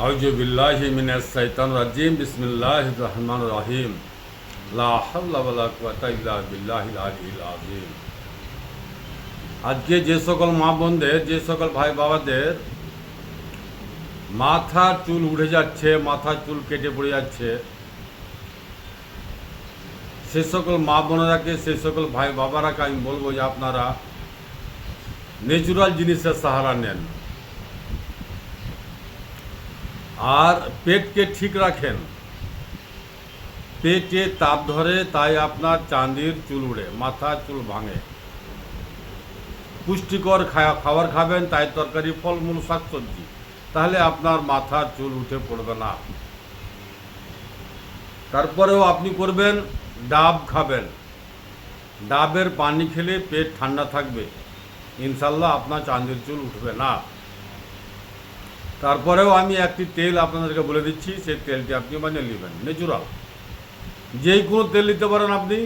আউযু বিল্লাহি মিনাশ শাইতানির রাজিম বিসমিল্লাহির রহমানির রহিম লা হাওলা ওয়ালা কুওয়াতা ইল্লা বিল্লাহিল আলিয়্যিল আযীম। আজকে যে সকল মা বোনদের, যে সকল ভাই বাবাদের মাথার চুল উঠে যাচ্ছে, মাথার চুল কেটে পড়ে যাচ্ছে, সে সকল মা বোনেরাকে, সে সকল ভাই বাবারাকে আমি বলবো যে আপনারা ন্যাচুরাল জিনিসের সাহারা নেন আর পেটকে ঠিক রাখেন। পেটে তাপ ধরে তাই আপনার চাঁদির চুল উড়ে, মাথার চুল ভাঙে। পুষ্টিকর খাবার খাবেন, তাই তরকারি, ফলমূল, শাকসবজি, তাহলে আপনার মাথার চুল উঠে পড়বে না। তারপরেও আপনি করবেন ডাব খাবেন, ডাবের পানি খেলে পেট ঠান্ডা থাকবে, ইনশাল্লাহ আপনার চাঁদির চুল উঠবে না। তারপরেও আমি একটি তেল আপনাদেরকে বলে দিচ্ছি, সেই তেলটি আপনি বানিয়ে নেবেন ন্যাচুরাল। যেই কোনো তেল নিতে পারেন আপনি,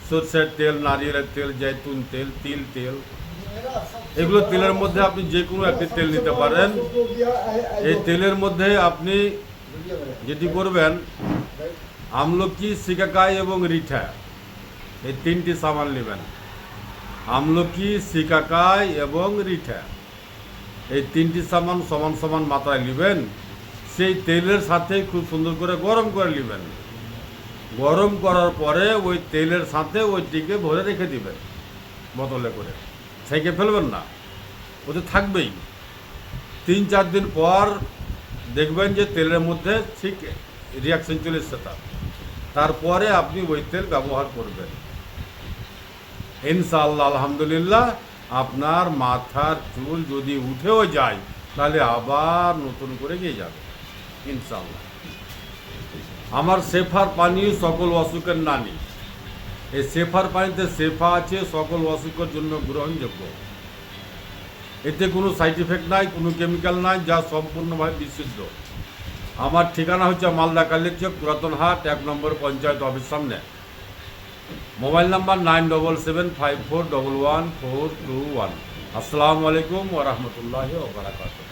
সরষের তেল, নারিয়েলের তেল, জৈতুন তেল, তিল তেল, এগুলো তেলের মধ্যে আপনি যে কোনো একটি তেল নিতে পারেন। এই তেলের মধ্যে আপনি যেটি করবেন, আমলকি, সিকাকাই এবং রিঠা, এই তিনটি সামান নেবেন। আমলকি, সিকাকাই এবং রিঠা, এই তিনটি সামান সমান সমান মাত্রায় নেবেন। সেই তেলের সাথে খুব সুন্দর করে গরম করে নেবেন। গরম করার পরে ওই তেলের সাথে ওইটিকে ভরে রেখে দিবেন বোতলে করে, ছেঁকে ফেলবেন না, ওতে থাকবেই। 3-4 দিন পর দেখবেন যে তেলের মধ্যে ঠিক রিয়াকশন চলে এসছে। তারপরে আপনি ওই তেল ব্যবহার করবেন, ইনশাআল্লাহ আলহামদুলিল্লাহ আপনার মাথার চুল যদি উঠেও যায় তাহলে আবার নতুন করে গিয়ে যাবে ইনশাআল্লাহ। আমার শেফার পানি সকল অসুখের নানি। এই শেফার পানিতে শেফা আছে, সকল অসুখের জন্য গ্রহণযোগ্য। এতে কোনো সাইড এফেক্ট নাই, কোনো কেমিক্যাল নাই, যা সম্পূর্ণভাবে বিশুদ্ধ। আমার ঠিকানা হচ্ছে মালদা কালেকচক, পুরাতন হাট, 1 নম্বর পঞ্চায়েত অফিস সামনে। Mobile number 9775411421। আসসালামু আলাইকুম ওয়া রাহমাতুল্লাহি ওয়া বারাকাতুহু।